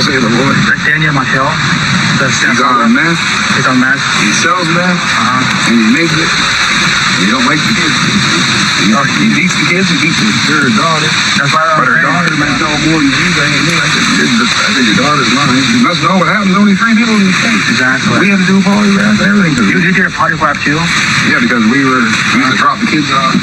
say the boy. Daniel Martell. He's on meth. He's on meth. He sells meth. And he makes it. He don't like the kids. He eats the kids. He eats her daughter. That's right. But her daughter might know more than you. I think your daughter's mine. You must know what happens. Only 3 people in the state. Exactly. We had to do a party rap, everything. You did your party rap too? Yeah, because we used to drop the kids off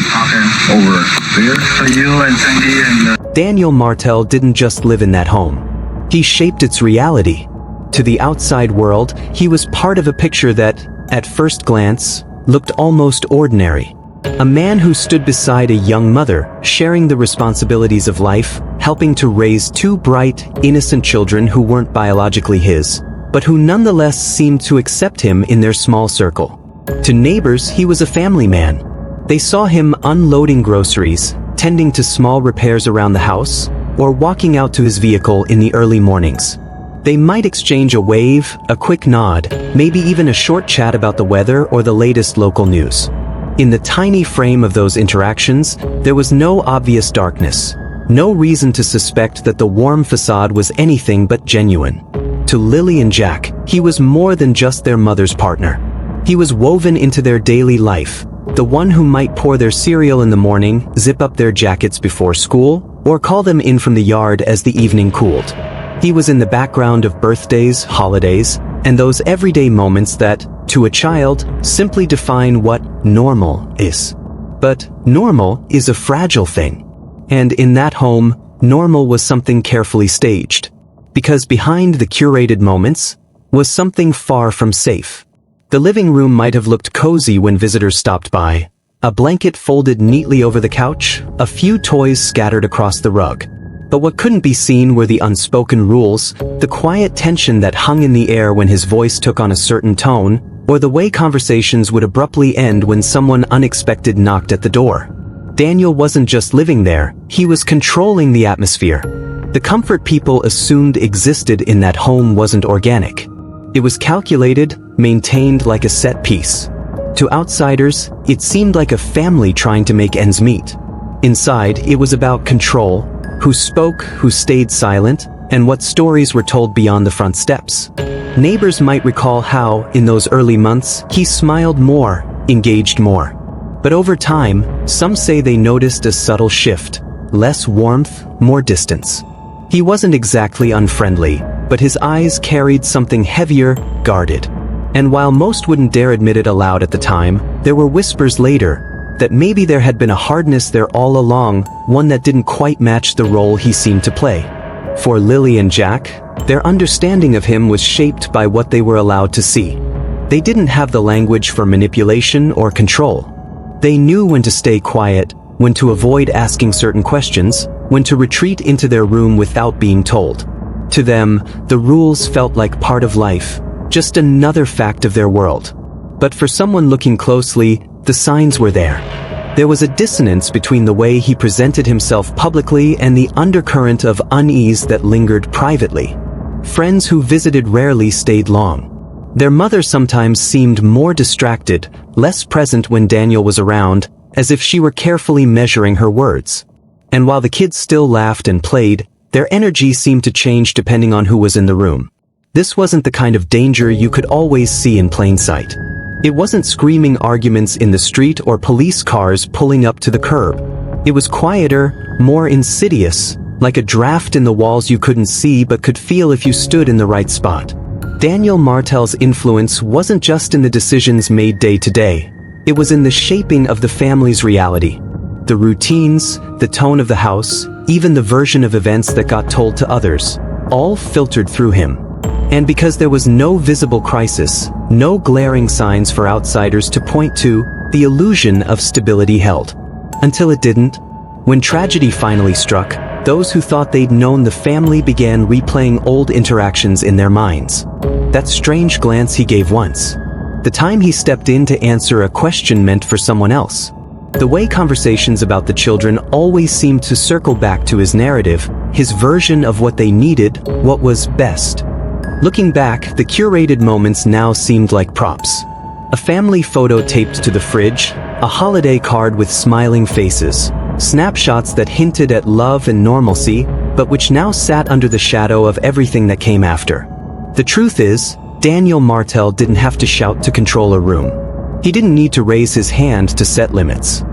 over there. So you and Cindy and... Daniel Martell didn't just live in that home. He shaped its reality. To the outside world, he was part of a picture that, at first glance, looked almost ordinary. A man who stood beside a young mother, sharing the responsibilities of life, helping to raise 2 bright, innocent children who weren't biologically his, but who nonetheless seemed to accept him in their small circle. To neighbors, he was a family man. They saw him unloading groceries, tending to small repairs around the house, or walking out to his vehicle in the early mornings. They might exchange a wave, a quick nod, maybe even a short chat about the weather or the latest local news. In the tiny frame of those interactions, there was no obvious darkness, no reason to suspect that the warm facade was anything but genuine. To Lilly and Jack, he was more than just their mother's partner. He was woven into their daily life, the one who might pour their cereal in the morning, zip up their jackets before school, or call them in from the yard as the evening cooled. He was in the background of birthdays, holidays, and those everyday moments that, to a child, simply define what normal is. But normal is a fragile thing. And in that home, normal was something carefully staged. Because behind the curated moments was something far from safe. The living room might have looked cozy when visitors stopped by. A blanket folded neatly over the couch, a few toys scattered across the rug. But what couldn't be seen were the unspoken rules, the quiet tension that hung in the air when his voice took on a certain tone, or the way conversations would abruptly end when someone unexpected knocked at the door. Daniel wasn't just living there, he was controlling the atmosphere. The comfort people assumed existed in that home wasn't organic. It was calculated, maintained like a set piece. To outsiders, it seemed like a family trying to make ends meet. Inside, it was about control, who spoke, who stayed silent, and what stories were told beyond the front steps. Neighbors might recall how, in those early months, he smiled more, engaged more. But over time, some say they noticed a subtle shift, less warmth, more distance. He wasn't exactly unfriendly, but his eyes carried something heavier, guarded. And while most wouldn't dare admit it aloud at the time, there were whispers later that maybe there had been a hardness there all along, one that didn't quite match the role he seemed to play. For Lilly and Jack, their understanding of him was shaped by what they were allowed to see. They didn't have the language for manipulation or control. They knew when to stay quiet, when to avoid asking certain questions, when to retreat into their room without being told. To them, the rules felt like part of life, just another fact of their world. But for someone looking closely, the signs were there. There was a dissonance between the way he presented himself publicly and the undercurrent of unease that lingered privately. Friends who visited rarely stayed long. Their mother sometimes seemed more distracted, less present when Daniel was around, as if she were carefully measuring her words. And while the kids still laughed and played, their energy seemed to change depending on who was in the room. This wasn't the kind of danger you could always see in plain sight. It wasn't screaming arguments in the street or police cars pulling up to the curb. It was quieter, more insidious, like a draft in the walls you couldn't see but could feel if you stood in the right spot. Daniel Martell's influence wasn't just in the decisions made day to day. It was in the shaping of the family's reality. The routines, the tone of the house, even the version of events that got told to others, all filtered through him. And because there was no visible crisis, no glaring signs for outsiders to point to, the illusion of stability held. Until it didn't. When tragedy finally struck, those who thought they'd known the family began replaying old interactions in their minds. That strange glance he gave once. The time he stepped in to answer a question meant for someone else. The way conversations about the children always seemed to circle back to his narrative, his version of what they needed, what was best. Looking back, the curated moments now seemed like props. A family photo taped to the fridge, a holiday card with smiling faces, snapshots that hinted at love and normalcy, but which now sat under the shadow of everything that came after. The truth is, Daniel Martell didn't have to shout to control a room. He didn't need to raise his hand to set limits.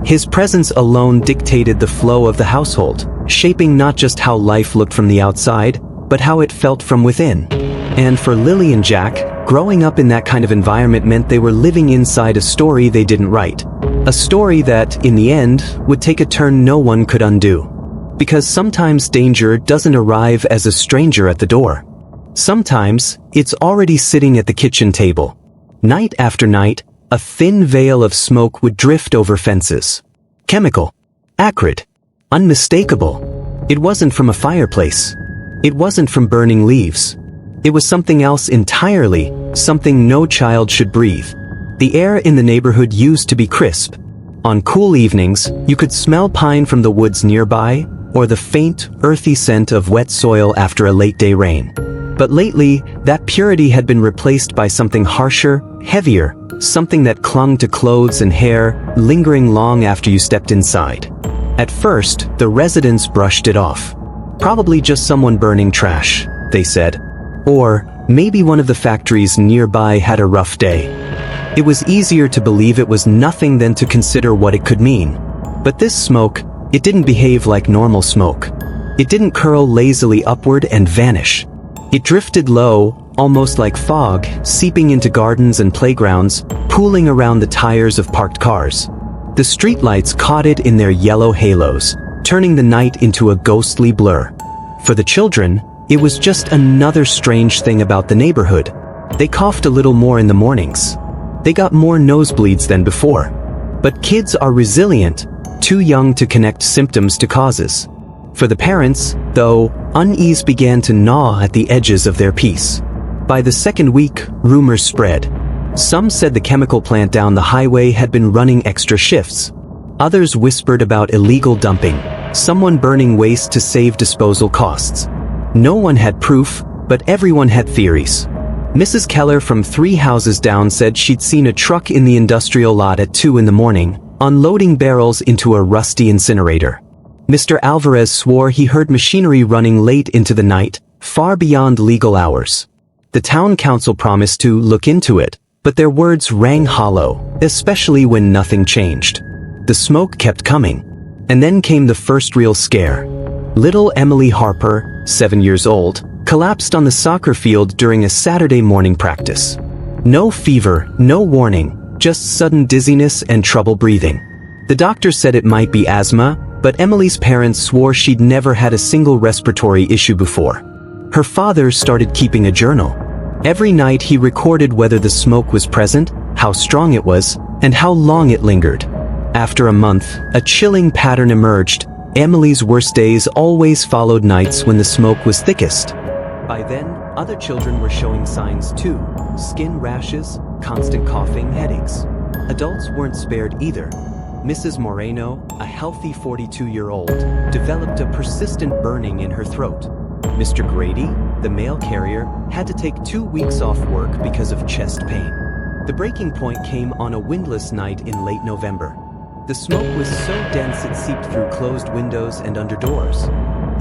His presence alone dictated the flow of the household, shaping not just how life looked from the outside, but how it felt from within. And for Lilly and Jack, growing up in that kind of environment meant they were living inside a story they didn't write. A story that, in the end, would take a turn no one could undo. Because sometimes danger doesn't arrive as a stranger at the door. Sometimes, it's already sitting at the kitchen table. Night after night, a thin veil of smoke would drift over fences. Chemical. Acrid. Unmistakable. It wasn't from a fireplace. It wasn't from burning leaves. It was something else entirely, something no child should breathe. The air in the neighborhood used to be crisp. On cool evenings, you could smell pine from the woods nearby, or the faint, earthy scent of wet soil after a late-day rain. But lately, that purity had been replaced by something harsher, heavier, something that clung to clothes and hair, lingering long after you stepped inside. At first, the residents brushed it off. Probably just someone burning trash, they said. Or, maybe one of the factories nearby had a rough day. It was easier to believe it was nothing than to consider what it could mean. But this smoke, it didn't behave like normal smoke. It didn't curl lazily upward and vanish. It drifted low, almost like fog, seeping into gardens and playgrounds, pooling around the tires of parked cars. The streetlights caught it in their yellow halos, turning the night into a ghostly blur. For the children, it was just another strange thing about the neighborhood. They coughed a little more in the mornings. They got more nosebleeds than before. But kids are resilient, too young to connect symptoms to causes. For the parents, though, unease began to gnaw at the edges of their peace. By the second week, rumors spread. Some said the chemical plant down the highway had been running extra shifts. Others whispered about illegal dumping, someone burning waste to save disposal costs. No one had proof, but everyone had theories. Mrs. Keller from 3 houses down said she'd seen a truck in the industrial lot at 2 in the morning, unloading barrels into a rusty incinerator. Mr. Alvarez swore he heard machinery running late into the night, far beyond legal hours. The town council promised to look into it, but their words rang hollow, especially when nothing changed. The smoke kept coming. And then came the first real scare. Little Emily Harper, 7 years old, collapsed on the soccer field during a Saturday morning practice. No fever, no warning, just sudden dizziness and trouble breathing. The doctor said it might be asthma, but Emily's parents swore she'd never had a single respiratory issue before. Her father started keeping a journal. Every night he recorded whether the smoke was present, how strong it was, and how long it lingered. After a month, a chilling pattern emerged. Emily's worst days always followed nights when the smoke was thickest. By then, other children were showing signs too: skin rashes, constant coughing, headaches. Adults weren't spared either. Mrs. Moreno, a healthy 42-year-old, developed a persistent burning in her throat. Mr. Grady, the mail carrier, had to take 2 weeks off work because of chest pain. The breaking point came on a windless night in late November. The smoke was so dense it seeped through closed windows and under doors.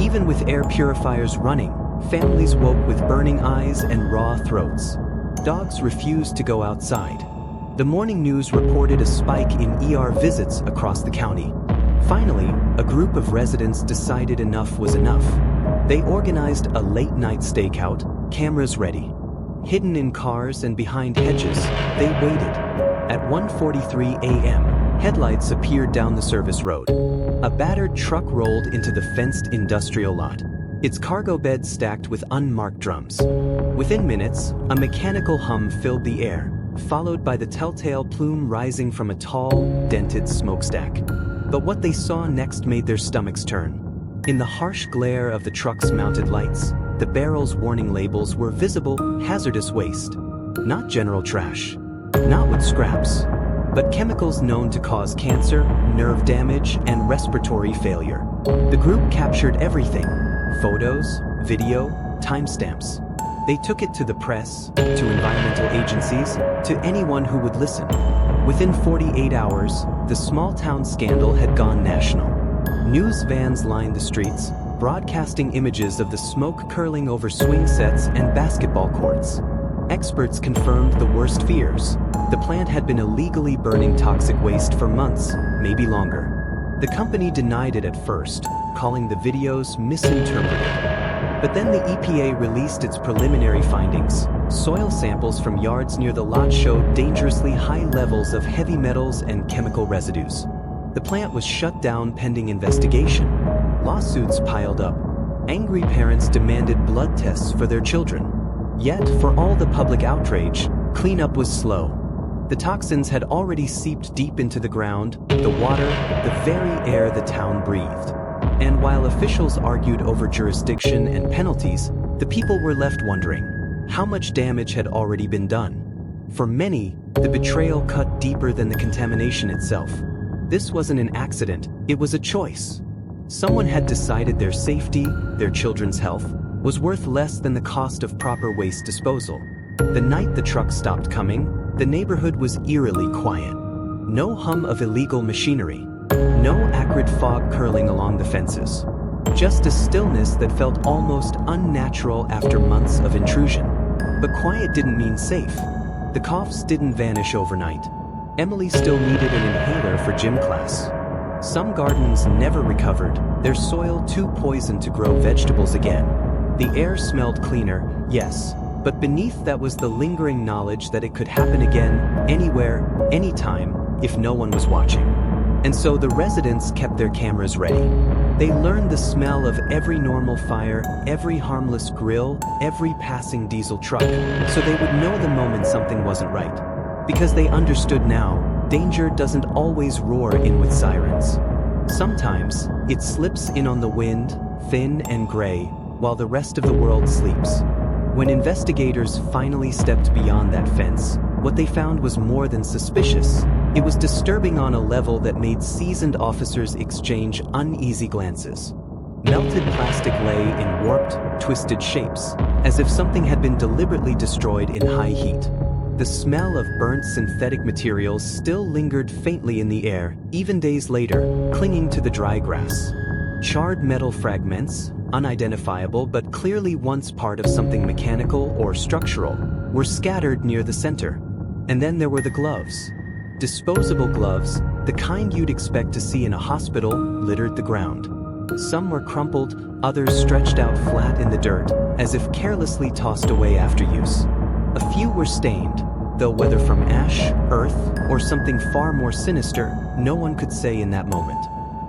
Even with air purifiers running, families woke with burning eyes and raw throats. Dogs refused to go outside. The morning news reported a spike in ER visits across the county. Finally, a group of residents decided enough was enough. They organized a late-night stakeout, cameras ready. Hidden in cars and behind hedges, they waited. At 1:43 a.m., headlights appeared down the service road. A battered truck rolled into the fenced industrial lot, its cargo bed stacked with unmarked drums. Within minutes, a mechanical hum filled the air, followed by the telltale plume rising from a tall, dented smokestack. But what they saw next made their stomachs turn. In the harsh glare of the truck's mounted lights, the barrel's warning labels were visible: hazardous waste. Not general trash. Not wood scraps. But chemicals known to cause cancer, nerve damage, and respiratory failure. The group captured everything: photos, video, timestamps. They took it to the press, to environmental agencies, to anyone who would listen. Within 48 hours, the small-town scandal had gone national. News vans lined the streets, broadcasting images of the smoke curling over swing sets and basketball courts. Experts confirmed the worst fears. The plant had been illegally burning toxic waste for months, maybe longer. The company denied it at first, calling the videos misinterpreted. But then the EPA released its preliminary findings. Soil samples from yards near the lot showed dangerously high levels of heavy metals and chemical residues. The plant was shut down pending investigation. Lawsuits piled up. Angry parents demanded blood tests for their children. Yet, for all the public outrage, cleanup was slow. The toxins had already seeped deep into the ground, the water, the very air the town breathed. And while officials argued over jurisdiction and penalties, the people were left wondering how much damage had already been done. For many, the betrayal cut deeper than the contamination itself. This wasn't an accident, it was a choice. Someone had decided their safety, their children's health, was worth less than the cost of proper waste disposal. The night the truck stopped coming, the neighborhood was eerily quiet. No hum of illegal machinery. No acrid fog curling along the fences. Just a stillness that felt almost unnatural after months of intrusion. But quiet didn't mean safe. The coughs didn't vanish overnight. Emily still needed an inhaler for gym class. Some gardens never recovered, their soil too poisoned to grow vegetables again. The air smelled cleaner, yes, but beneath that was the lingering knowledge that it could happen again, anywhere, anytime, if no one was watching. And so the residents kept their cameras ready. They learned the smell of every normal fire, every harmless grill, every passing diesel truck, so they would know the moment something wasn't right. Because they understood now, danger doesn't always roar in with sirens. Sometimes, it slips in on the wind, thin and gray, while the rest of the world sleeps. When investigators finally stepped beyond that fence, what they found was more than suspicious. It was disturbing on a level that made seasoned officers exchange uneasy glances. Melted plastic lay in warped, twisted shapes, as if something had been deliberately destroyed in high heat. The smell of burnt synthetic materials still lingered faintly in the air, even days later, clinging to the dry grass. Charred metal fragments, unidentifiable but clearly once part of something mechanical or structural, were scattered near the center. And then there were the gloves. Disposable gloves, the kind you'd expect to see in a hospital, littered the ground. Some were crumpled, others stretched out flat in the dirt, as if carelessly tossed away after use. A few were stained, though whether from ash, earth, or something far more sinister, no one could say in that moment.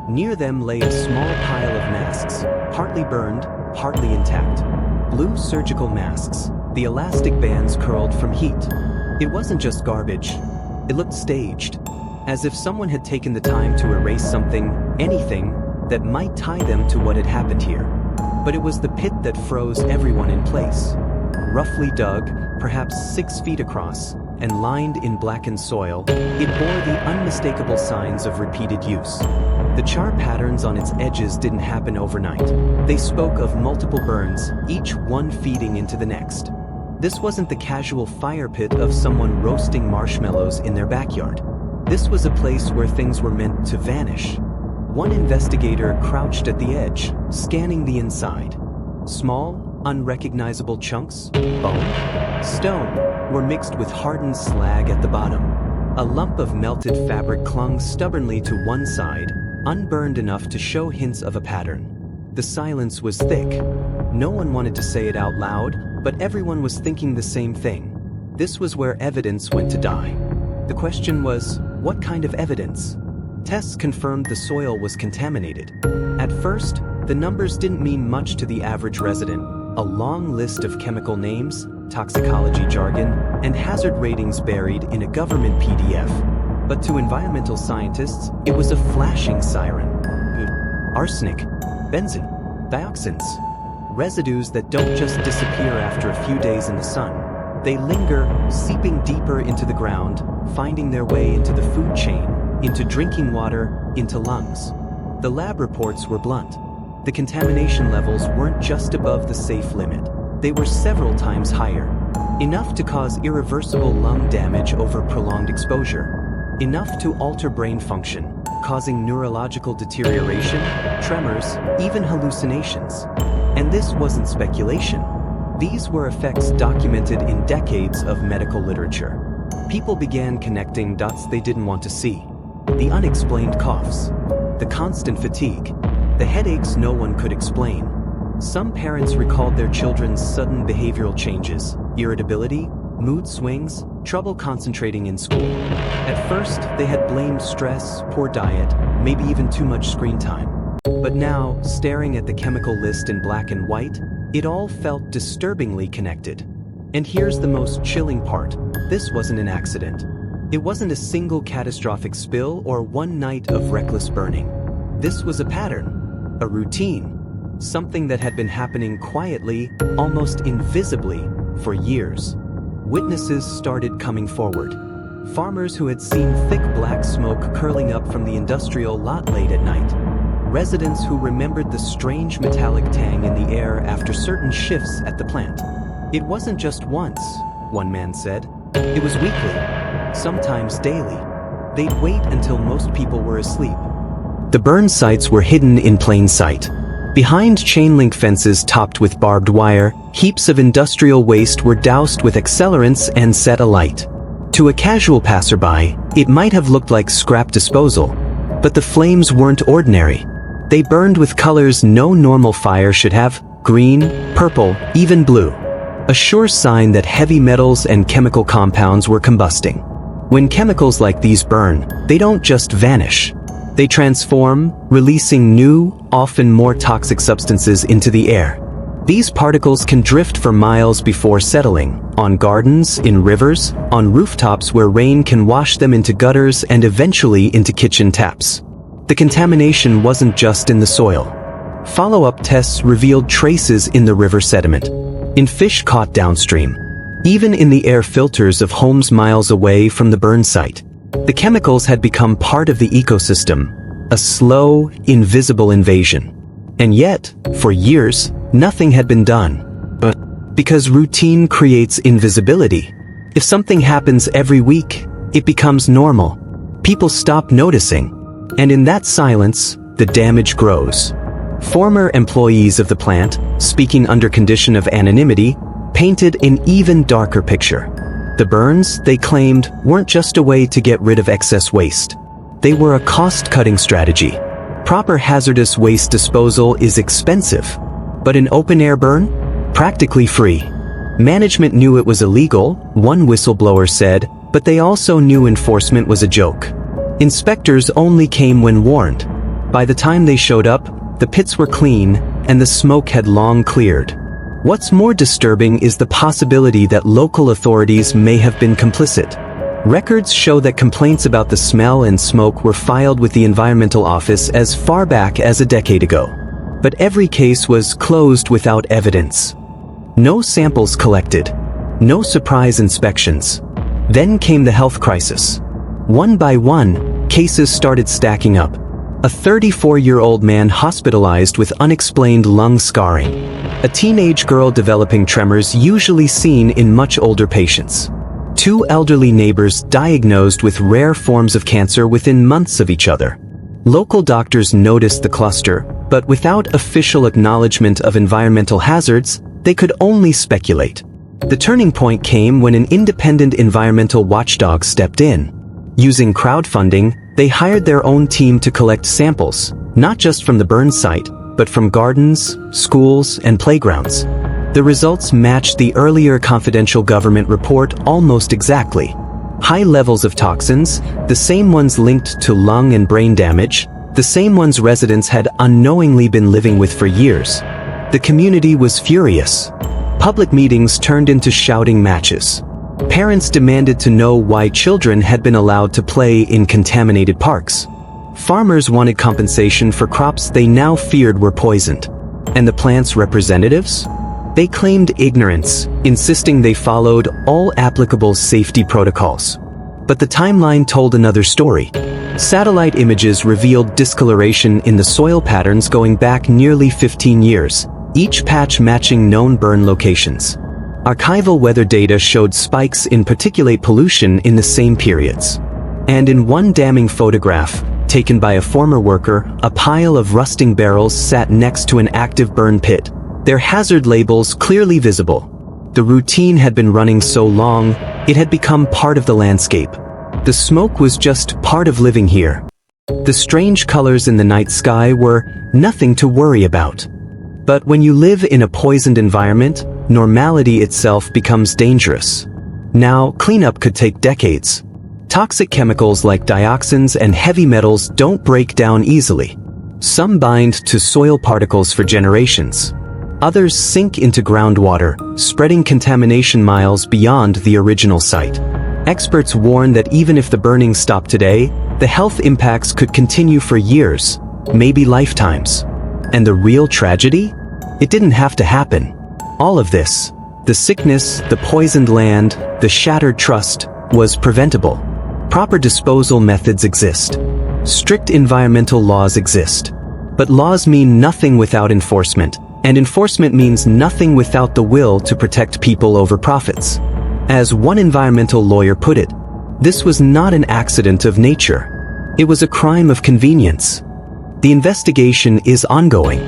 Near them lay a small pile of masks, partly burned, partly intact. Blue surgical masks, the elastic bands curled from heat. It wasn't just garbage. It looked staged, as if someone had taken the time to erase something, anything, that might tie them to what had happened here. But it was the pit that froze everyone in place. Roughly dug, perhaps 6 feet across, and lined in blackened soil, it bore the unmistakable signs of repeated use. The char patterns on its edges didn't happen overnight. They spoke of multiple burns, each one feeding into the next. This wasn't the casual fire pit of someone roasting marshmallows in their backyard. This was a place where things were meant to vanish. One investigator crouched at the edge, scanning the inside. Small, unrecognizable chunks, bone, stone, were mixed with hardened slag at the bottom. A lump of melted fabric clung stubbornly to one side, unburned enough to show hints of a pattern. The silence was thick. No one wanted to say it out loud, but everyone was thinking the same thing. This was where evidence went to die. The question was, what kind of evidence? Tests confirmed the soil was contaminated. At first, the numbers didn't mean much to the average resident. A long list of chemical names, toxicology jargon, and hazard ratings buried in a government PDF. But to environmental scientists, it was a flashing siren. Arsenic, benzene, dioxins. Residues that don't just disappear after a few days in the sun. They linger, seeping deeper into the ground, finding their way into the food chain, into drinking water, into lungs. The lab reports were blunt. The contamination levels weren't just above the safe limit. They were several times higher. Enough to cause irreversible lung damage over prolonged exposure. Enough to alter brain function, causing neurological deterioration, tremors, even hallucinations. And this wasn't speculation. These were effects documented in decades of medical literature. People began connecting dots they didn't want to see. The unexplained coughs, the constant fatigue, the headaches no one could explain. Some parents recalled their children's sudden behavioral changes, irritability, mood swings, trouble concentrating in school. At first, they had blamed stress, poor diet, maybe even too much screen time. But now, staring at the chemical list in black and white, it all felt disturbingly connected. And here's the most chilling part. This wasn't an accident. It wasn't a single catastrophic spill or one night of reckless burning. This was a pattern, a routine, something that had been happening quietly, almost invisibly, for years. Witnesses started coming forward. Farmers who had seen thick black smoke curling up from the industrial lot late at night. Residents who remembered the strange metallic tang in the air after certain shifts at the plant. It wasn't just once, one man said. It was weekly, sometimes daily. They'd wait until most people were asleep. The burn sites were hidden in plain sight. Behind chain-link fences topped with barbed wire, heaps of industrial waste were doused with accelerants and set alight. To a casual passerby, it might have looked like scrap disposal, but the flames weren't ordinary. They burned with colors no normal fire should have: green, purple, even blue. A sure sign that heavy metals and chemical compounds were combusting. When chemicals like these burn, they don't just vanish. They transform, releasing new, often more toxic substances into the air. These particles can drift for miles before settling, on gardens, in rivers, on rooftops where rain can wash them into gutters and eventually into kitchen taps. The contamination wasn't just in the soil. Follow-up tests revealed traces in the river sediment, in fish caught downstream, even in the air filters of homes miles away from the burn site. The chemicals had become part of the ecosystem, a slow, invisible invasion. And yet, for years, nothing had been done. But because routine creates invisibility, if something happens every week, it becomes normal. People stop noticing, and in that silence, the damage grows. Former employees of the plant, speaking under condition of anonymity, painted an even darker picture. The burns, they claimed, weren't just a way to get rid of excess waste. They were a cost-cutting strategy. Proper hazardous waste disposal is expensive, but an open-air burn? Practically free. Management knew it was illegal, one whistleblower said, but they also knew enforcement was a joke. Inspectors only came when warned. By the time they showed up, the pits were clean, and the smoke had long cleared. What's more disturbing is the possibility that local authorities may have been complicit. Records show that complaints about the smell and smoke were filed with the Environmental Office as far back as a decade ago. But every case was closed without evidence. No samples collected. No surprise inspections. Then came the health crisis. One by one, cases started stacking up. A 34-year-old man hospitalized with unexplained lung scarring. A teenage girl developing tremors usually seen in much older patients. Two elderly neighbors diagnosed with rare forms of cancer within months of each other. Local doctors noticed the cluster, but without official acknowledgement of environmental hazards, they could only speculate. The turning point came when an independent environmental watchdog stepped in. Using crowdfunding, they hired their own team to collect samples, not just from the burn site, but from gardens, schools, and playgrounds. The results matched the earlier confidential government report almost exactly. High levels of toxins, the same ones linked to lung and brain damage, the same ones residents had unknowingly been living with for years. The community was furious. Public meetings turned into shouting matches. Parents demanded to know why children had been allowed to play in contaminated parks. Farmers wanted compensation for crops they now feared were poisoned. And the plant's representatives? They claimed ignorance, insisting they followed all applicable safety protocols. But the timeline told another story. Satellite images revealed discoloration in the soil patterns going back nearly 15 years, each patch matching known burn locations. Archival weather data showed spikes in particulate pollution in the same periods. And in one damning photograph, taken by a former worker, a pile of rusting barrels sat next to an active burn pit, their hazard labels clearly visible. The routine had been running so long, it had become part of the landscape. The smoke was just part of living here. The strange colors in the night sky were nothing to worry about. But when you live in a poisoned environment, normality itself becomes dangerous. Now, cleanup could take decades. Toxic chemicals like dioxins and heavy metals don't break down easily. Some bind to soil particles for generations. Others sink into groundwater, spreading contamination miles beyond the original site. Experts warn that even if the burning stopped today, the health impacts could continue for years, maybe lifetimes. And the real tragedy? It didn't have to happen. All of this, the sickness, the poisoned land, the shattered trust, was preventable. Proper disposal methods exist. Strict environmental laws exist. But laws mean nothing without enforcement, and enforcement means nothing without the will to protect people over profits. As one environmental lawyer put it, this was not an accident of nature. It was a crime of convenience. The investigation is ongoing.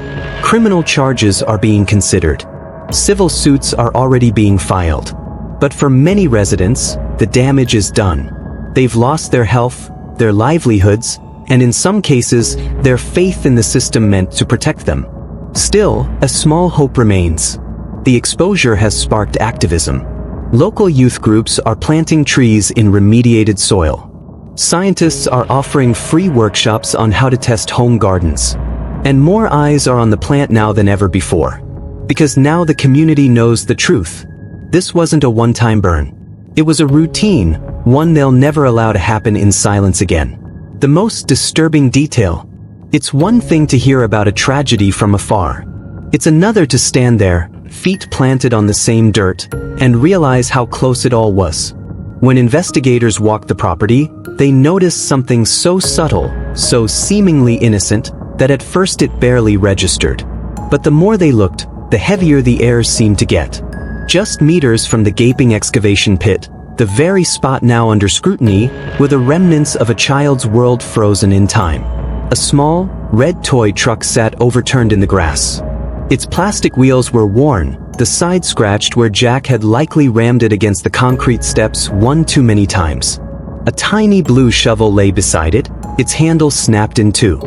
Criminal charges are being considered. Civil suits are already being filed. But for many residents, the damage is done. They've lost their health, their livelihoods, and in some cases, their faith in the system meant to protect them. Still, a small hope remains. The exposure has sparked activism. Local youth groups are planting trees in remediated soil. Scientists are offering free workshops on how to test home gardens. And more eyes are on the plant now than ever before. Because now the community knows the truth. This wasn't a one-time burn. It was a routine, one they'll never allow to happen in silence again. The most disturbing detail. It's one thing to hear about a tragedy from afar. It's another to stand there, feet planted on the same dirt, and realize how close it all was. When investigators walked the property, they noticed something so subtle, so seemingly innocent, that at first it barely registered. But the more they looked, the heavier the air seemed to get. Just meters from the gaping excavation pit, the very spot now under scrutiny, were the remnants of a child's world frozen in time. A small, red toy truck sat overturned in the grass. Its plastic wheels were worn, the side scratched where Jack had likely rammed it against the concrete steps one too many times. A tiny blue shovel lay beside it, its handle snapped in two.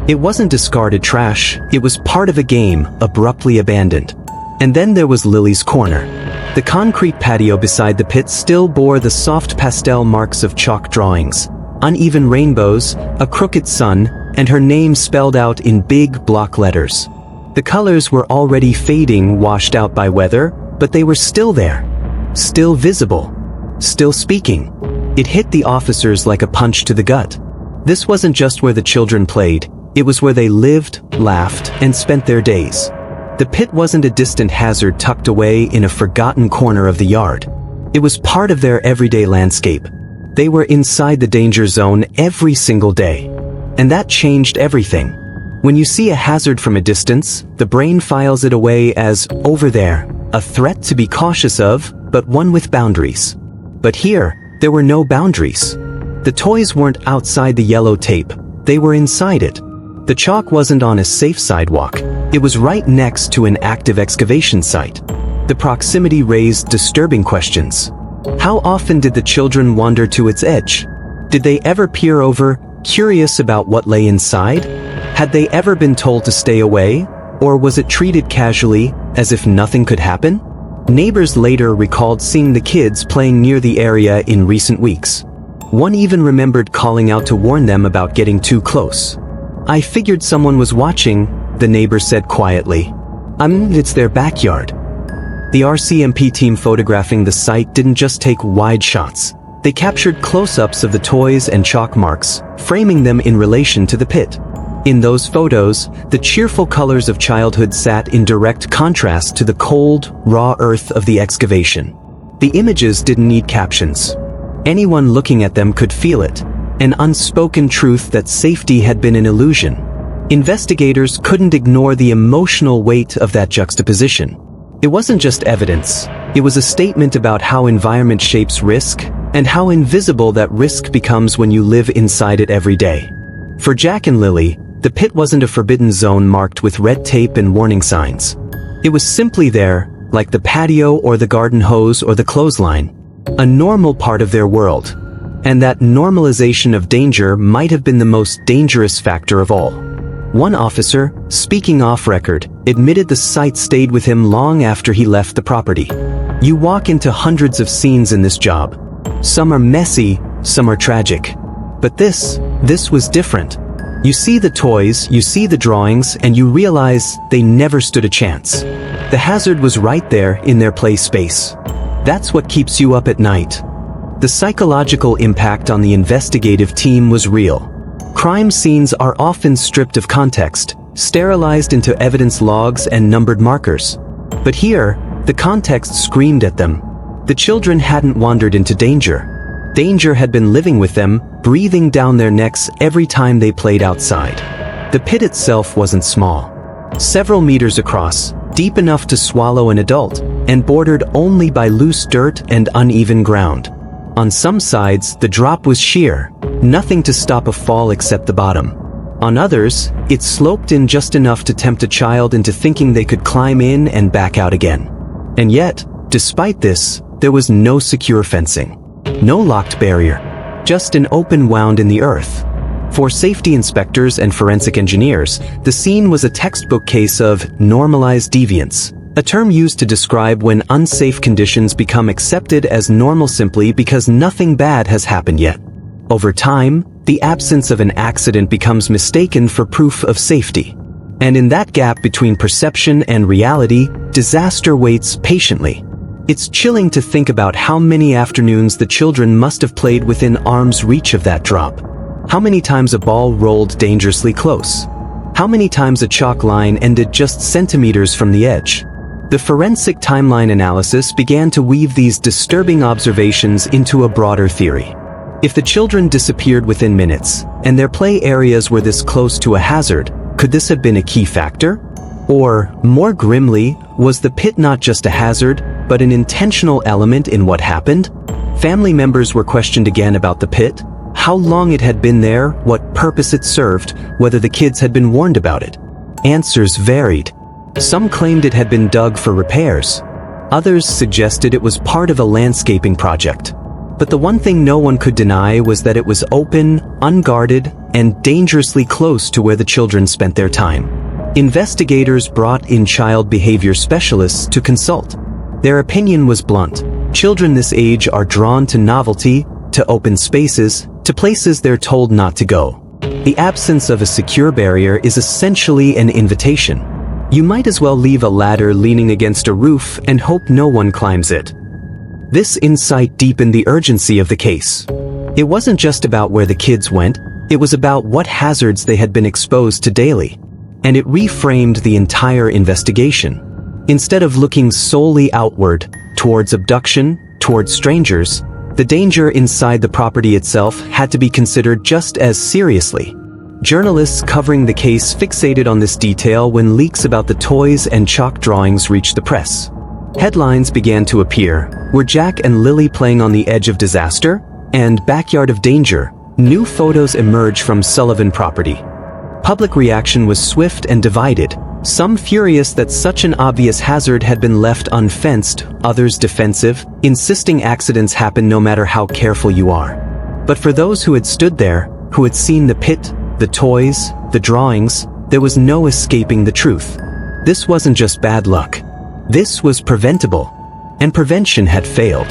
It wasn't discarded trash, it was part of a game, abruptly abandoned. And then there was Lily's corner. The concrete patio beside the pit still bore the soft pastel marks of chalk drawings, uneven rainbows, a crooked sun, and her name spelled out in big block letters. The colors were already fading, washed out by weather, but they were still there. Still visible. Still speaking. It hit the officers like a punch to the gut. This wasn't just where the children played, it was where they lived, laughed, and spent their days. The pit wasn't a distant hazard tucked away in a forgotten corner of the yard. It was part of their everyday landscape. They were inside the danger zone every single day. And that changed everything. When you see a hazard from a distance, the brain files it away as over there, a threat to be cautious of, but one with boundaries. But here, there were no boundaries. The toys weren't outside the yellow tape, they were inside it. The chalk wasn't on a safe sidewalk, it was right next to an active excavation site. The proximity raised disturbing questions. How often did the children wander to its edge? Did they ever peer over, curious about what lay inside? Had they ever been told to stay away? Or was it treated casually, as if nothing could happen? Neighbors later recalled seeing the kids playing near the area in recent weeks. One even remembered calling out to warn them about getting too close. "I figured someone was watching," the neighbor said quietly. It's their backyard." The RCMP team photographing the site didn't just take wide shots. They captured close-ups of the toys and chalk marks, framing them in relation to the pit. In those photos, the cheerful colors of childhood sat in direct contrast to the cold, raw earth of the excavation. The images didn't need captions. Anyone looking at them could feel it, an unspoken truth that safety had been an illusion. Investigators couldn't ignore the emotional weight of that juxtaposition. It wasn't just evidence, it was a statement about how environment shapes risk, and how invisible that risk becomes when you live inside it every day. For Jack and Lilly, the pit wasn't a forbidden zone marked with red tape and warning signs. It was simply there, like the patio or the garden hose or the clothesline, a normal part of their world. And that normalization of danger might have been the most dangerous factor of all. One officer, speaking off record, admitted the sight stayed with him long after he left the property. You walk into hundreds of scenes in this job. Some are messy, some are tragic. But this was different. You see the toys, you see the drawings, and you realize they never stood a chance. The hazard was right there in their play space. That's what keeps you up at night. The psychological impact on the investigative team was real. Crime scenes are often stripped of context, sterilized into evidence logs and numbered markers. But here, the context screamed at them. The children hadn't wandered into danger. Danger had been living with them, breathing down their necks every time they played outside. The pit itself wasn't small. Several meters across, deep enough to swallow an adult, and bordered only by loose dirt and uneven ground. On some sides, the drop was sheer, nothing to stop a fall except the bottom. On others, it sloped in just enough to tempt a child into thinking they could climb in and back out again. And yet, despite this, there was no secure fencing. No locked barrier. Just an open wound in the earth. For safety inspectors and forensic engineers, the scene was a textbook case of normalized deviance, a term used to describe when unsafe conditions become accepted as normal simply because nothing bad has happened yet. Over time, the absence of an accident becomes mistaken for proof of safety. And in that gap between perception and reality, disaster waits patiently. It's chilling to think about how many afternoons the children must have played within arm's reach of that drop. How many times a ball rolled dangerously close? How many times a chalk line ended just centimeters from the edge? The forensic timeline analysis began to weave these disturbing observations into a broader theory. If the children disappeared within minutes, and their play areas were this close to a hazard, could this have been a key factor? Or, more grimly, was the pit not just a hazard, but an intentional element in what happened? Family members were questioned again about the pit, how long it had been there, what purpose it served, whether the kids had been warned about it. Answers varied. Some claimed it had been dug for repairs. Others suggested it was part of a landscaping project. But the one thing no one could deny was that it was open, unguarded, and dangerously close to where the children spent their time. Investigators brought in child behavior specialists to consult. Their opinion was blunt. Children this age are drawn to novelty, to open spaces, to places they're told not to go. The absence of a secure barrier is essentially an invitation. You might as well leave a ladder leaning against a roof and hope no one climbs it. This insight deepened the urgency of the case. It wasn't just about where the kids went, it was about what hazards they had been exposed to daily. And it reframed the entire investigation. Instead of looking solely outward, towards abduction, towards strangers, the danger inside the property itself had to be considered just as seriously. Journalists covering the case fixated on this detail when leaks about the toys and chalk drawings reached the press. Headlines began to appear. Were Jack and Lilly playing on the edge of disaster? And backyard of danger. New photos emerged from Sullivan property. Public reaction was swift and divided. Some furious that such an obvious hazard had been left unfenced, others defensive, insisting accidents happen no matter how careful you are. But for those who had stood there, who had seen the pit, the toys, the drawings, there was no escaping the truth. This wasn't just bad luck. This was preventable. And prevention had failed.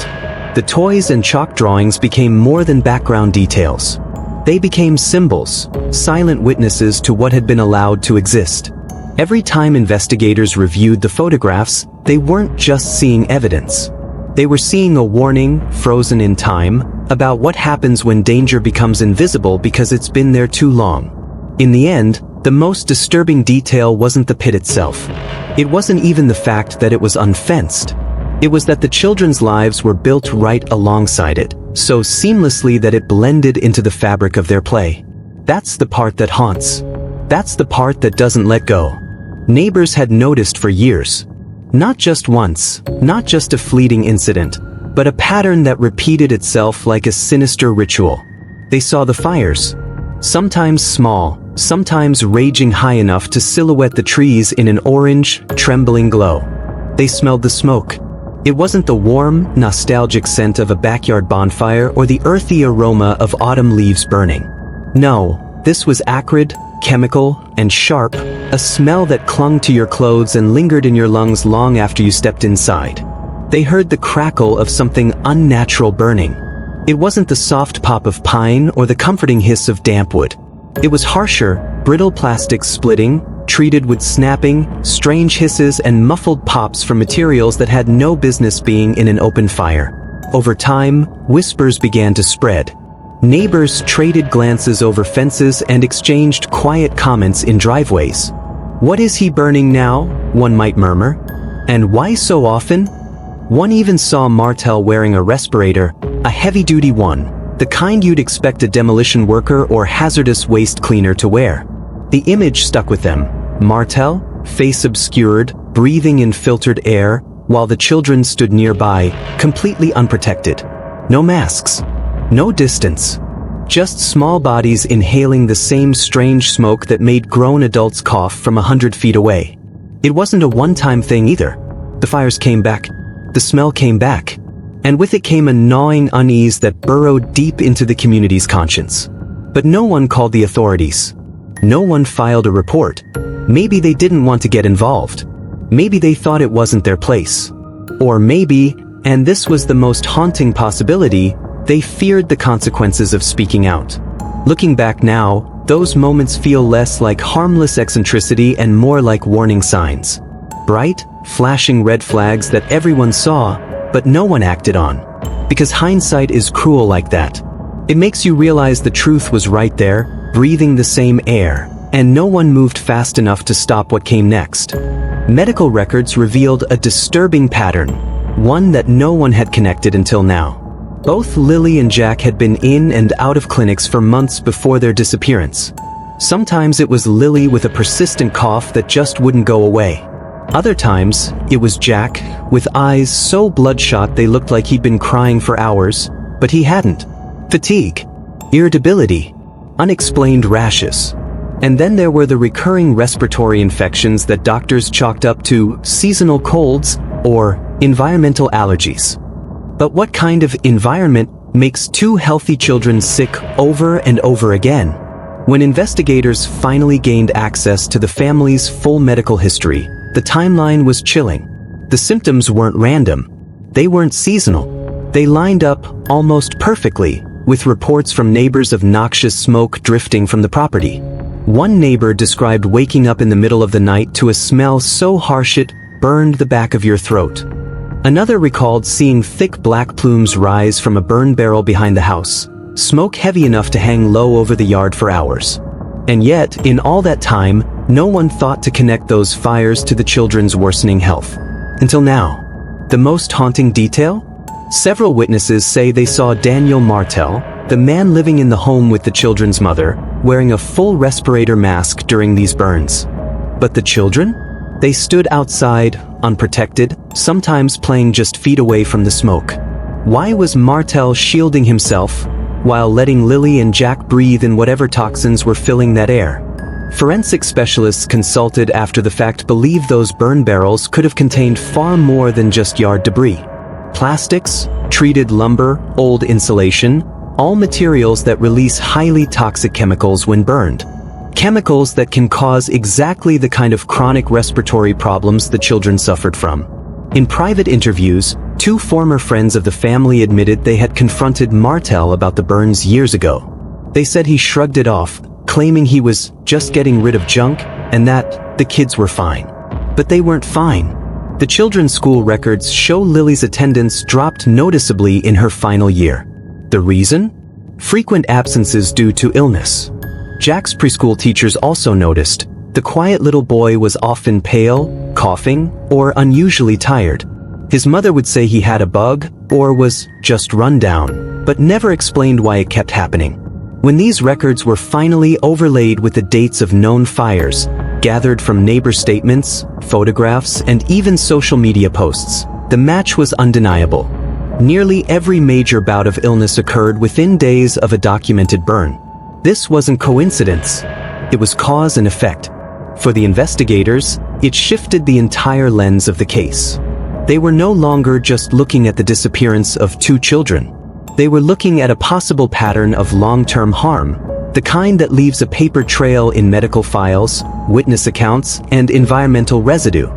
The toys and chalk drawings became more than background details. They became symbols, silent witnesses to what had been allowed to exist. Every time investigators reviewed the photographs, they weren't just seeing evidence. They were seeing a warning, frozen in time, about what happens when danger becomes invisible because it's been there too long. In the end, the most disturbing detail wasn't the pit itself. It wasn't even the fact that it was unfenced. It was that the children's lives were built right alongside it, so seamlessly that it blended into the fabric of their play. That's the part that haunts. That's the part that doesn't let go. Neighbors had noticed for years. Not just once, not just a fleeting incident, but a pattern that repeated itself like a sinister ritual. They saw the fires. Sometimes small, sometimes raging high enough to silhouette the trees in an orange, trembling glow. They smelled the smoke. It wasn't the warm, nostalgic scent of a backyard bonfire or the earthy aroma of autumn leaves burning. No, this was acrid, chemical, and sharp, a smell that clung to your clothes and lingered in your lungs long after you stepped inside. They heard the crackle of something unnatural burning. It wasn't the soft pop of pine or the comforting hiss of damp wood. It was harsher, brittle plastic splitting, treated with snapping, strange hisses and muffled pops from materials that had no business being in an open fire. Over time, whispers began to spread. Neighbors traded glances over fences and exchanged quiet comments in driveways. "What is he burning now?" one might murmur. "And why so often?" One even saw Martell wearing a respirator, a heavy-duty one, the kind you'd expect a demolition worker or hazardous waste cleaner to wear. The image stuck with them. Martell, face obscured, breathing in filtered air, while the children stood nearby, completely unprotected. No masks. No distance. Just small bodies inhaling the same strange smoke that made grown adults cough from 100 feet away. It wasn't a one-time thing either. The fires came back. The smell came back. And with it came a gnawing unease that burrowed deep into the community's conscience. But no one called the authorities. No one filed a report. Maybe they didn't want to get involved. Maybe they thought it wasn't their place. Or maybe, and this was the most haunting possibility, they feared the consequences of speaking out. Looking back now, those moments feel less like harmless eccentricity and more like warning signs. Bright, flashing red flags that everyone saw, but no one acted on. Because hindsight is cruel like that. It makes you realize the truth was right there, breathing the same air, and no one moved fast enough to stop what came next. Medical records revealed a disturbing pattern, one that no one had connected until now. Both Lilly and Jack had been in and out of clinics for months before their disappearance. Sometimes it was Lilly with a persistent cough that just wouldn't go away. Other times, it was Jack, with eyes so bloodshot they looked like he'd been crying for hours, but he hadn't. Fatigue, irritability, unexplained rashes. And then there were the recurring respiratory infections that doctors chalked up to seasonal colds or environmental allergies. But what kind of environment makes two healthy children sick over and over again? When investigators finally gained access to the family's full medical history, the timeline was chilling. The symptoms weren't random. They weren't seasonal. They lined up almost perfectly with reports from neighbors of noxious smoke drifting from the property. One neighbor described waking up in the middle of the night to a smell so harsh it burned the back of your throat. Another recalled seeing thick black plumes rise from a burn barrel behind the house, smoke heavy enough to hang low over the yard for hours. And yet, in all that time, no one thought to connect those fires to the children's worsening health. Until now. The most haunting detail? Several witnesses say they saw Daniel Martell, the man living in the home with the children's mother, wearing a full respirator mask during these burns. But the children? They stood outside, unprotected, sometimes playing just feet away from the smoke. Why was Martell shielding himself while letting Lilly and Jack breathe in whatever toxins were filling that air? Forensic specialists consulted after the fact believe those burn barrels could have contained far more than just yard debris. Plastics, treated lumber, old insulation, all materials that release highly toxic chemicals when burned. Chemicals that can cause exactly the kind of chronic respiratory problems the children suffered from. In private interviews, two former friends of the family admitted they had confronted Martell about the burns years ago. They said he shrugged it off, claiming he was just getting rid of junk and that the kids were fine. But they weren't fine. The children's school records show Lily's attendance dropped noticeably in her final year. The reason? Frequent absences due to illness. Jack's preschool teachers also noticed the quiet little boy was often pale, coughing, or unusually tired. His mother would say he had a bug or was just run down, but never explained why it kept happening. When these records were finally overlaid with the dates of known fires, gathered from neighbor statements, photographs, and even social media posts, the match was undeniable. Nearly every major bout of illness occurred within days of a documented burn. This wasn't coincidence. It was cause and effect. For the investigators, it shifted the entire lens of the case. They were no longer just looking at the disappearance of 2 children. They were looking at a possible pattern of long-term harm, the kind that leaves a paper trail in medical files, witness accounts, and environmental residue.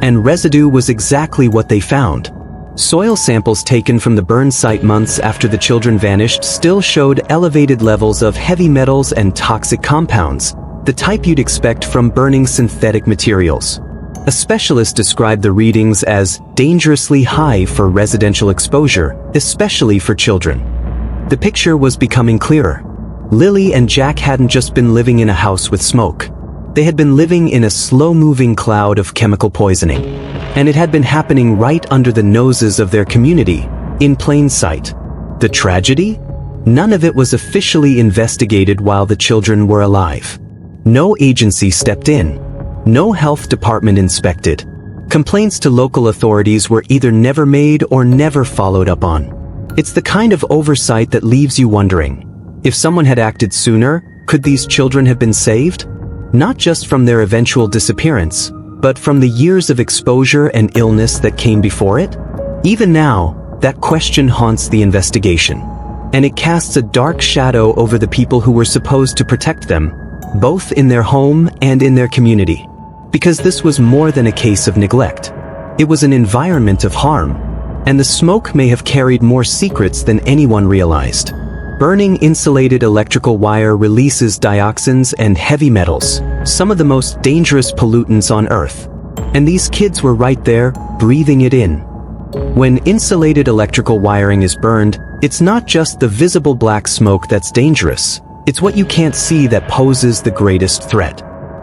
And residue was exactly what they found. Soil samples taken from the burn site months after the children vanished still showed elevated levels of heavy metals and toxic compounds, the type you'd expect from burning synthetic materials. A specialist described the readings as dangerously high for residential exposure, especially for children. The picture was becoming clearer. Lilly and Jack hadn't just been living in a house with smoke. They had been living in a slow-moving cloud of chemical poisoning. And it had been happening right under the noses of their community, in plain sight. The tragedy? None of it was officially investigated while the children were alive. No agency stepped in. No health department inspected. Complaints to local authorities were either never made or never followed up on. It's the kind of oversight that leaves you wondering, if someone had acted sooner, could these children have been saved? Not just from their eventual disappearance, but from the years of exposure and illness that came before it? Even now, that question haunts the investigation. And it casts a dark shadow over the people who were supposed to protect them, both in their home and in their community. Because this was more than a case of neglect. It was an environment of harm. And the smoke may have carried more secrets than anyone realized. Burning insulated electrical wire releases dioxins and heavy metals, some of the most dangerous pollutants on Earth. And these kids were right there, breathing it in. When insulated electrical wiring is burned, it's not just the visible black smoke that's dangerous. It's what you can't see that poses the greatest threat.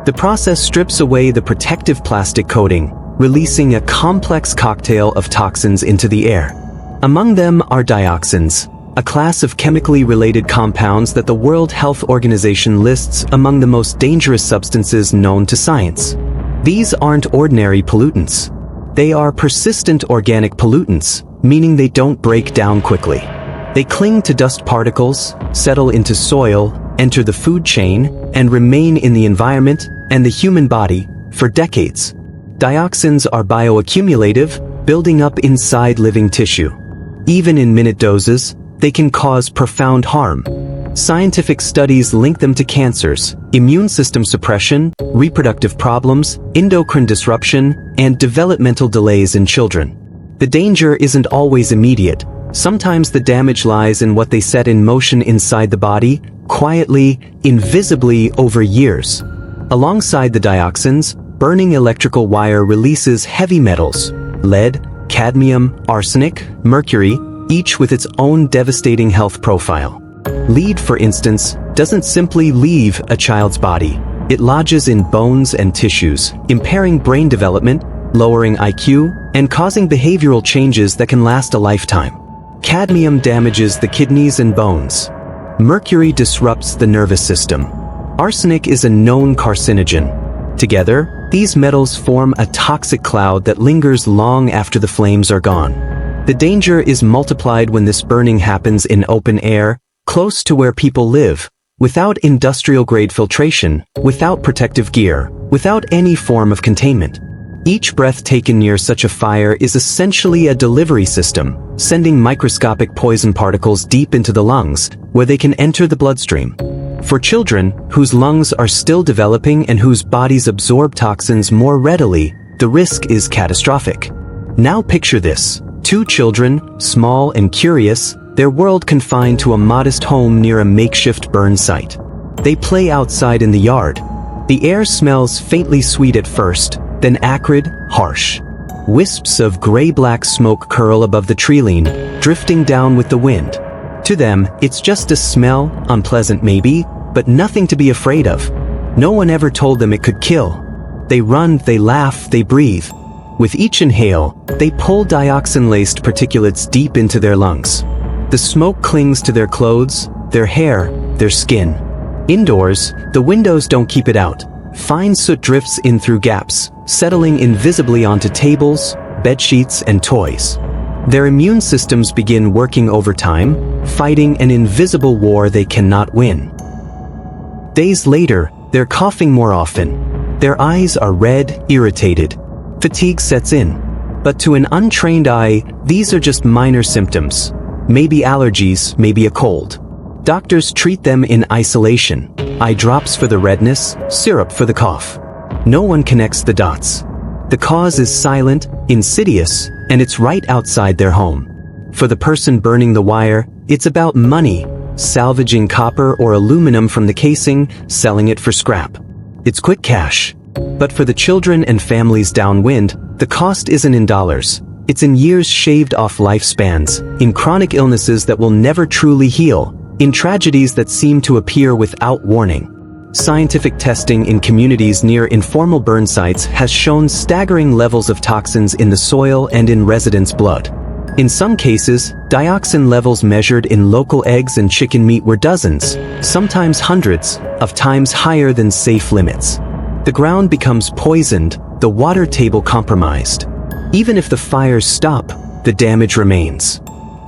The process strips away the protective plastic coating, releasing a complex cocktail of toxins into the air. Among them are dioxins, a class of chemically related compounds that the World Health Organization lists among the most dangerous substances known to science. These aren't ordinary pollutants. They are persistent organic pollutants, meaning they don't break down quickly. They cling to dust particles, settle into soil, enter the food chain, and remain in the environment and the human body for decades. Dioxins are bioaccumulative, building up inside living tissue. Even in minute doses, they can cause profound harm. Scientific studies link them to cancers, immune system suppression, reproductive problems, endocrine disruption, and developmental delays in children. The danger isn't always immediate. Sometimes the damage lies in what they set in motion inside the body, quietly, invisibly over years. Alongside the dioxins, burning electrical wire releases heavy metals, lead, cadmium, arsenic, mercury, each with its own devastating health profile. Lead, for instance, doesn't simply leave a child's body. It lodges in bones and tissues, impairing brain development, lowering IQ, and causing behavioral changes that can last a lifetime. Cadmium damages the kidneys and bones. Mercury disrupts the nervous system. Arsenic is a known carcinogen. Together, these metals form a toxic cloud that lingers long after the flames are gone. The danger is multiplied when this burning happens in open air, close to where people live, without industrial-grade filtration, without protective gear, without any form of containment. Each breath taken near such a fire is essentially a delivery system, sending microscopic poison particles deep into the lungs, where they can enter the bloodstream. For children, whose lungs are still developing and whose bodies absorb toxins more readily, the risk is catastrophic. Now picture this. 2 children, small and curious, their world confined to a modest home near a makeshift burn site. They play outside in the yard. The air smells faintly sweet at first, then acrid, harsh. Wisps of gray-black smoke curl above the treeline, drifting down with the wind. To them, it's just a smell, unpleasant maybe, but nothing to be afraid of. No one ever told them it could kill. They run, they laugh, they breathe. With each inhale, they pull dioxin-laced particulates deep into their lungs. The smoke clings to their clothes, their hair, their skin. Indoors, the windows don't keep it out. Fine soot drifts in through gaps, settling invisibly onto tables, bedsheets, and toys. Their immune systems begin working overtime, fighting an invisible war they cannot win. Days later, they're coughing more often. Their eyes are red, irritated. Fatigue sets in. But to an untrained eye, these are just minor symptoms. Maybe allergies, maybe a cold. Doctors treat them in isolation. Eye drops for the redness, syrup for the cough. No one connects the dots. The cause is silent, insidious, and it's right outside their home. For the person burning the wire, it's about money, salvaging copper or aluminum from the casing, selling it for scrap. It's quick cash. But for the children and families downwind, the cost isn't in dollars. It's in years shaved off lifespans, in chronic illnesses that will never truly heal, in tragedies that seem to appear without warning. Scientific testing in communities near informal burn sites has shown staggering levels of toxins in the soil and in residents' blood. In some cases, dioxin levels measured in local eggs and chicken meat were dozens, sometimes hundreds, of times higher than safe limits. The ground becomes poisoned, the water table compromised. Even if the fires stop, the damage remains.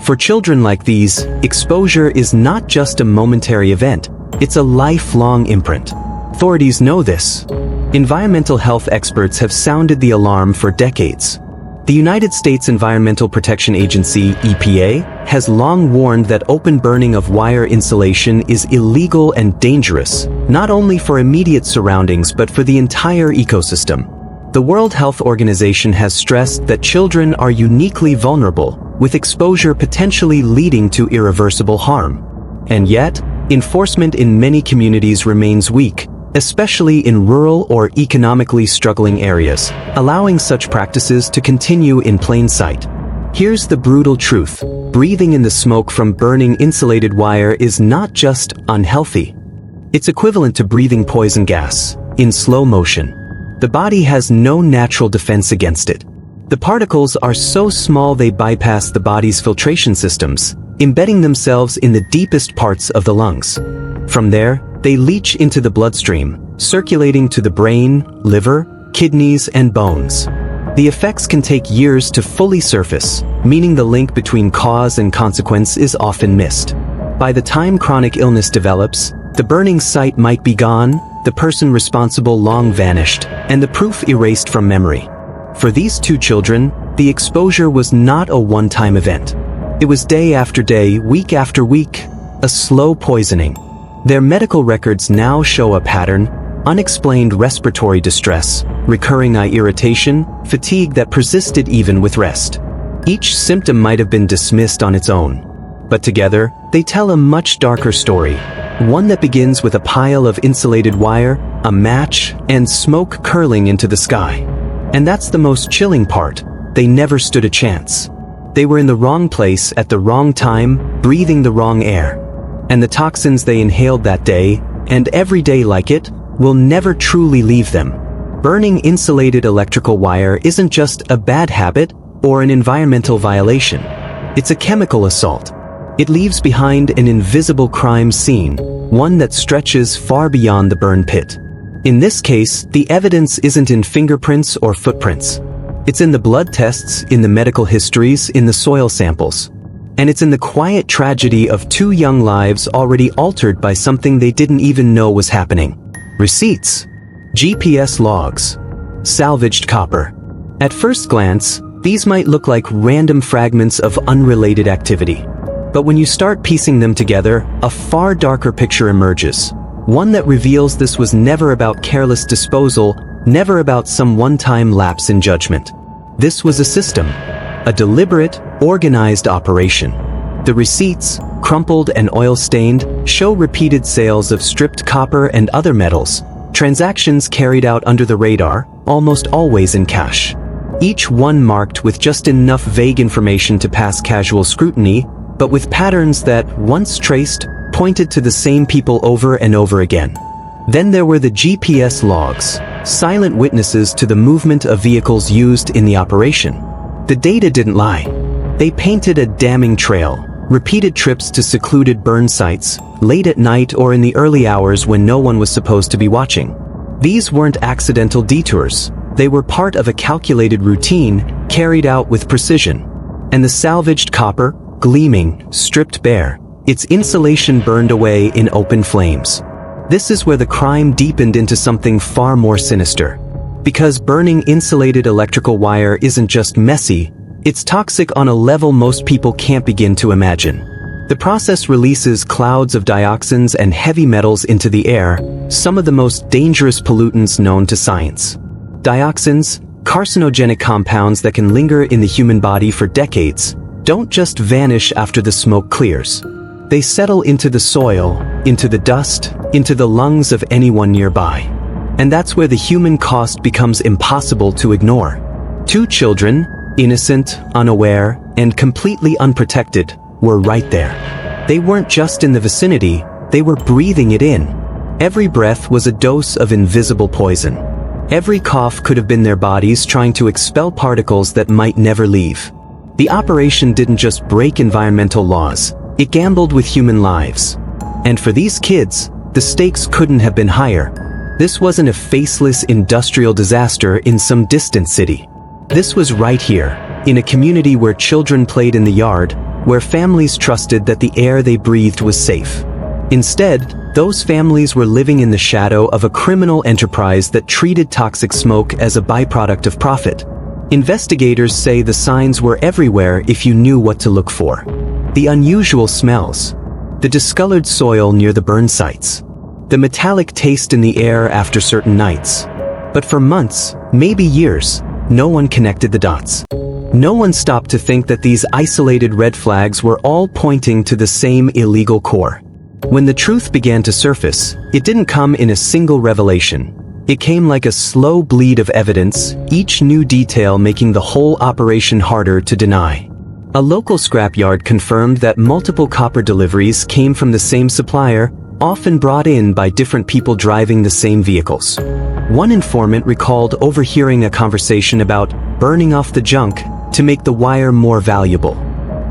For children like these, exposure is not just a momentary event, it's a lifelong imprint. Authorities know this. Environmental health experts have sounded the alarm for decades. The United States Environmental Protection Agency, EPA, has long warned that open burning of wire insulation is illegal and dangerous, not only for immediate surroundings but for the entire ecosystem. The World Health Organization has stressed that children are uniquely vulnerable, with exposure potentially leading to irreversible harm. And yet, enforcement in many communities remains weak, especially in rural or economically struggling areas, allowing such practices to continue in plain sight. Here's the brutal truth. Breathing in the smoke from burning insulated wire is not just unhealthy. It's equivalent to breathing poison gas, in slow motion. The body has no natural defense against it. The particles are so small they bypass the body's filtration systems, embedding themselves in the deepest parts of the lungs. From there, they leach into the bloodstream, circulating to the brain, liver, kidneys, and bones. The effects can take years to fully surface, meaning the link between cause and consequence is often missed. By the time chronic illness develops, the burning site might be gone, the person responsible long vanished, and the proof erased from memory. For these two children, the exposure was not a one-time event. It was day after day, week after week, a slow poisoning. Their medical records now show a pattern: unexplained respiratory distress, recurring eye irritation, fatigue that persisted even with rest. Each symptom might have been dismissed on its own, but together, they tell a much darker story. One that begins with a pile of insulated wire, a match, and smoke curling into the sky. And that's the most chilling part. They never stood a chance. They were in the wrong place at the wrong time, breathing the wrong air. And the toxins they inhaled that day, and every day like it, will never truly leave them. Burning insulated electrical wire isn't just a bad habit or an environmental violation. It's a chemical assault. It leaves behind an invisible crime scene, one that stretches far beyond the burn pit. In this case, the evidence isn't in fingerprints or footprints. It's in the blood tests, in the medical histories, in the soil samples. And it's in the quiet tragedy of two young lives already altered by something they didn't even know was happening. Receipts, GPS logs, salvaged copper. At first glance, these might look like random fragments of unrelated activity. But when you start piecing them together, a far darker picture emerges. One that reveals this was never about careless disposal, never about some one-time lapse in judgment. This was a system, a deliberate, organized operation. The receipts, crumpled and oil-stained, show repeated sales of stripped copper and other metals, transactions carried out under the radar, almost always in cash. Each one marked with just enough vague information to pass casual scrutiny, but with patterns that, once traced, pointed to the same people over and over again. Then there were the GPS logs, silent witnesses to the movement of vehicles used in the operation. The data didn't lie. They painted a damning trail, repeated trips to secluded burn sites, late at night or in the early hours when no one was supposed to be watching. These weren't accidental detours. They were part of a calculated routine carried out with precision. And the salvaged copper, gleaming, stripped bare, its insulation burned away in open flames. This is where the crime deepened into something far more sinister. Because burning insulated electrical wire isn't just messy, it's toxic on a level most people can't begin to imagine. The process releases clouds of dioxins and heavy metals into the air, some of the most dangerous pollutants known to science. Dioxins, carcinogenic compounds that can linger in the human body for decades, don't just vanish after the smoke clears. They settle into the soil, into the dust, into the lungs of anyone nearby. And that's where the human cost becomes impossible to ignore. 2 children, innocent, unaware, and completely unprotected, were right there. They weren't just in the vicinity, they were breathing it in. Every breath was a dose of invisible poison. Every cough could have been their bodies trying to expel particles that might never leave. The operation didn't just break environmental laws, it gambled with human lives. And for these kids, the stakes couldn't have been higher. This wasn't a faceless industrial disaster in some distant city. This was right here, in a community where children played in the yard, where families trusted that the air they breathed was safe. Instead, those families were living in the shadow of a criminal enterprise that treated toxic smoke as a byproduct of profit. Investigators say the signs were everywhere if you knew what to look for. The unusual smells, the discolored soil near the burn sites, the metallic taste in the air after certain nights. But for months, maybe years, no one connected the dots. No one stopped to think that these isolated red flags were all pointing to the same illegal core. When the truth began to surface, it didn't come in a single revelation. It came like a slow bleed of evidence, each new detail making the whole operation harder to deny. A local scrapyard confirmed that multiple copper deliveries came from the same supplier, often brought in by different people driving the same vehicles. One informant recalled overhearing a conversation about burning off the junk to make the wire more valuable.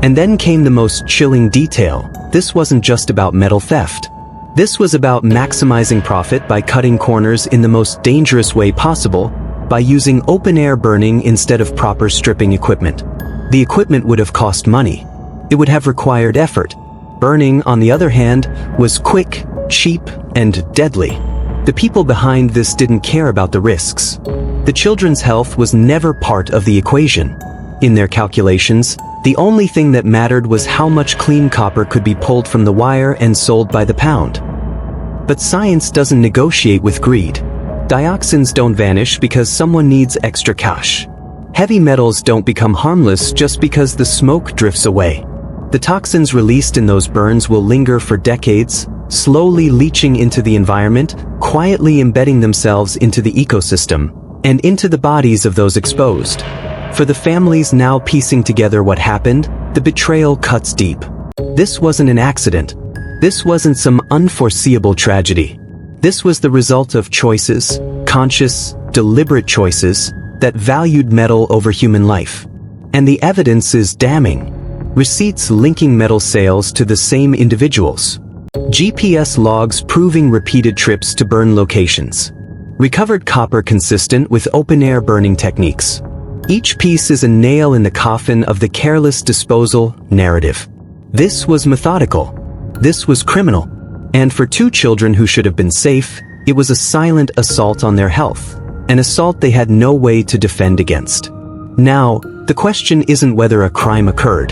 And then came the most chilling detail. This wasn't just about metal theft. This was about maximizing profit by cutting corners in the most dangerous way possible, by using open-air burning instead of proper stripping equipment. The equipment would have cost money. It would have required effort. Burning, on the other hand, was quick, cheap, and deadly. The people behind this didn't care about the risks. The children's health was never part of the equation. In their calculations, the only thing that mattered was how much clean copper could be pulled from the wire and sold by the pound. But science doesn't negotiate with greed. Dioxins don't vanish because someone needs extra cash. Heavy metals don't become harmless just because the smoke drifts away. The toxins released in those burns will linger for decades, slowly leaching into the environment, quietly embedding themselves into the ecosystem, and into the bodies of those exposed. For the families now piecing together what happened, the betrayal cuts deep. This wasn't an accident. This wasn't some unforeseeable tragedy. This was the result of choices, conscious, deliberate choices, that valued metal over human life. And the evidence is damning. Receipts linking metal sales to the same individuals. GPS logs proving repeated trips to burn locations. Recovered copper consistent with open-air burning techniques. Each piece is a nail in the coffin of the careless disposal narrative. This was methodical. This was criminal. And for 2 children who should have been safe, it was a silent assault on their health, an assault they had no way to defend against. Now, the question isn't whether a crime occurred.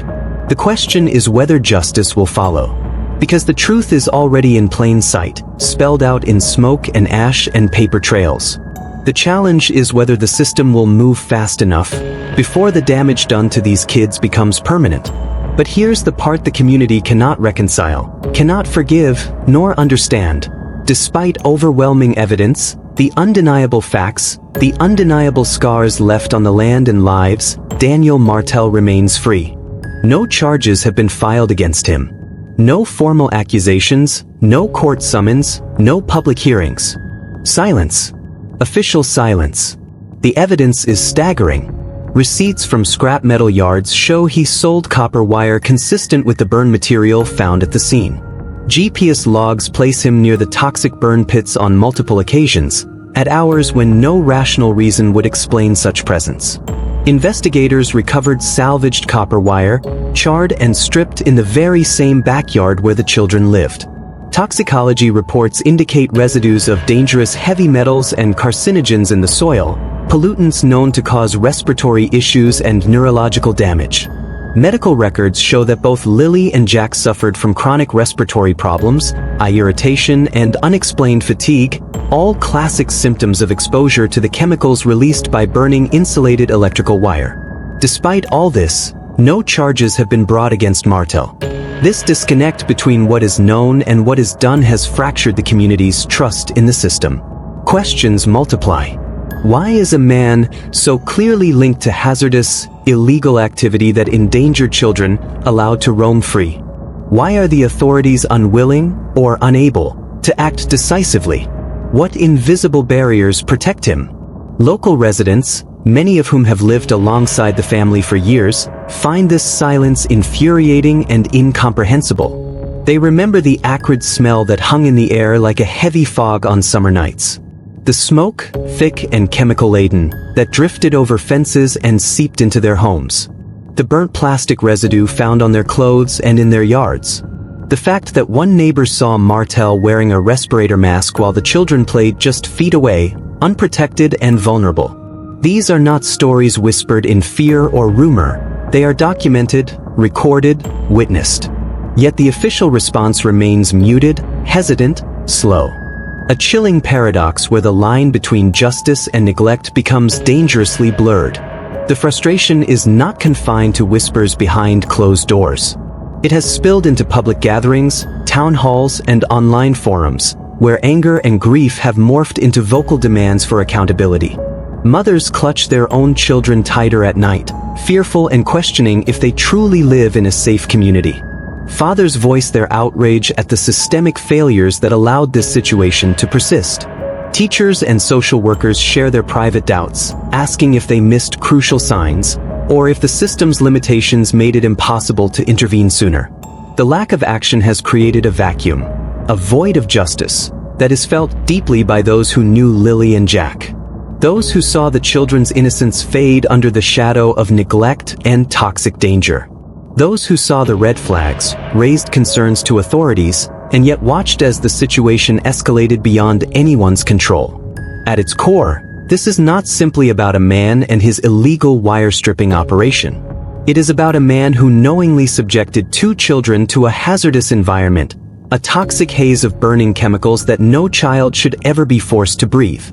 The question is whether justice will follow. Because the truth is already in plain sight, spelled out in smoke and ash and paper trails. The challenge is whether the system will move fast enough before the damage done to these kids becomes permanent. But here's the part the community cannot reconcile, cannot forgive, nor understand. Despite overwhelming evidence, the undeniable facts, the undeniable scars left on the land and lives, Daniel Martell remains free. No charges have been filed against him. No formal accusations, no court summons, no public hearings. Silence. Official silence. The evidence is staggering. Receipts from scrap metal yards show he sold copper wire consistent with the burn material found at the scene. GPS logs place him near the toxic burn pits on multiple occasions, at hours when no rational reason would explain such presence. Investigators recovered salvaged copper wire, charred and stripped in the very same backyard where the children lived. Toxicology reports indicate residues of dangerous heavy metals and carcinogens in the soil, pollutants known to cause respiratory issues and neurological damage. Medical records show that both Lilly and Jack suffered from chronic respiratory problems, eye irritation, and unexplained fatigue, all classic symptoms of exposure to the chemicals released by burning insulated electrical wire. Despite all this, no charges have been brought against Martell. This disconnect between what is known and what is done has fractured the community's trust in the system. Questions multiply. Why is a man so clearly linked to hazardous, illegal activity that endangered children allowed to roam free? Why are the authorities unwilling or unable to act decisively? What invisible barriers protect him? Local residents, many of whom have lived alongside the family for years, find this silence infuriating and incomprehensible. They remember the acrid smell that hung in the air like a heavy fog on summer nights. The smoke, thick and chemical-laden, that drifted over fences and seeped into their homes. The burnt plastic residue found on their clothes and in their yards. The fact that one neighbor saw Martell wearing a respirator mask while the children played just feet away, unprotected and vulnerable. These are not stories whispered in fear or rumor. They are documented, recorded, witnessed. Yet the official response remains muted, hesitant, slow. A chilling paradox where the line between justice and neglect becomes dangerously blurred. The frustration is not confined to whispers behind closed doors. It has spilled into public gatherings, town halls, and online forums, where anger and grief have morphed into vocal demands for accountability. Mothers clutch their own children tighter at night, fearful and questioning if they truly live in a safe community. Fathers voice their outrage at the systemic failures that allowed this situation to persist. Teachers and social workers share their private doubts, asking if they missed crucial signs, or if the system's limitations made it impossible to intervene sooner. The lack of action has created a vacuum, a void of justice, that is felt deeply by those who knew Lilly and Jack. Those who saw the children's innocence fade under the shadow of neglect and toxic danger. Those who saw the red flags, raised concerns to authorities, and yet watched as the situation escalated beyond anyone's control. At its core, this is not simply about a man and his illegal wire-stripping operation. It is about a man who knowingly subjected 2 children to a hazardous environment, a toxic haze of burning chemicals that no child should ever be forced to breathe.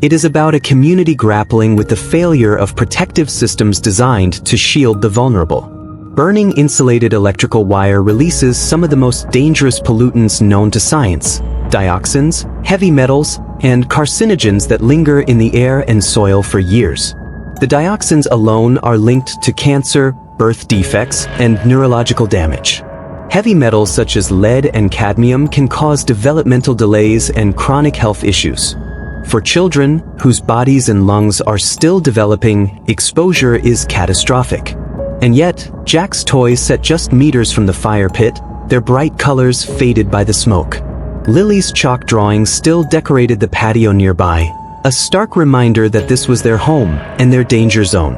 It is about a community grappling with the failure of protective systems designed to shield the vulnerable. Burning insulated electrical wire releases some of the most dangerous pollutants known to science: dioxins, heavy metals, and carcinogens that linger in the air and soil for years. The dioxins alone are linked to cancer, birth defects, and neurological damage. Heavy metals such as lead and cadmium can cause developmental delays and chronic health issues. For children, whose bodies and lungs are still developing, exposure is catastrophic. And yet, Jack's toys sat just meters from the fire pit, their bright colors faded by the smoke. Lilly's chalk drawings still decorated the patio nearby, a stark reminder that this was their home and their danger zone.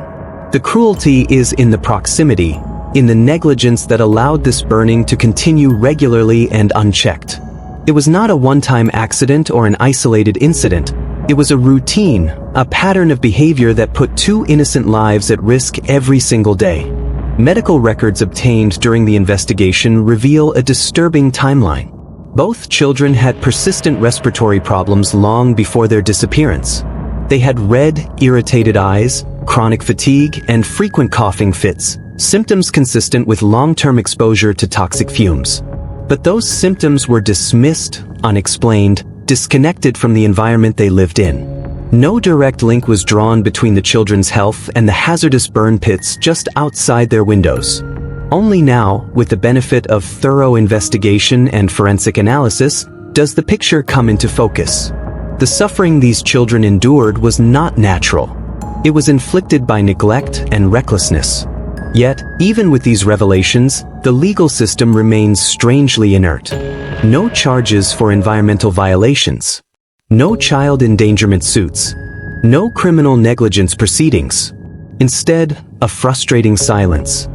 The cruelty is in the proximity, in the negligence that allowed this burning to continue regularly and unchecked. It was not a one-time accident or an isolated incident. It was a routine, a pattern of behavior that put 2 innocent lives at risk every single day. Medical records obtained during the investigation reveal a disturbing timeline. Both children had persistent respiratory problems long before their disappearance. They had red, irritated eyes, chronic fatigue, and frequent coughing fits, symptoms consistent with long-term exposure to toxic fumes. But those symptoms were dismissed, unexplained, disconnected from the environment they lived in. No direct link was drawn between the children's health and the hazardous burn pits just outside their windows. Only now, with the benefit of thorough investigation and forensic analysis, does the picture come into focus. The suffering these children endured was not natural. It was inflicted by neglect and recklessness. Yet, even with these revelations, the legal system remains strangely inert. No charges for environmental violations. No child endangerment suits. No criminal negligence proceedings. Instead, a frustrating silence.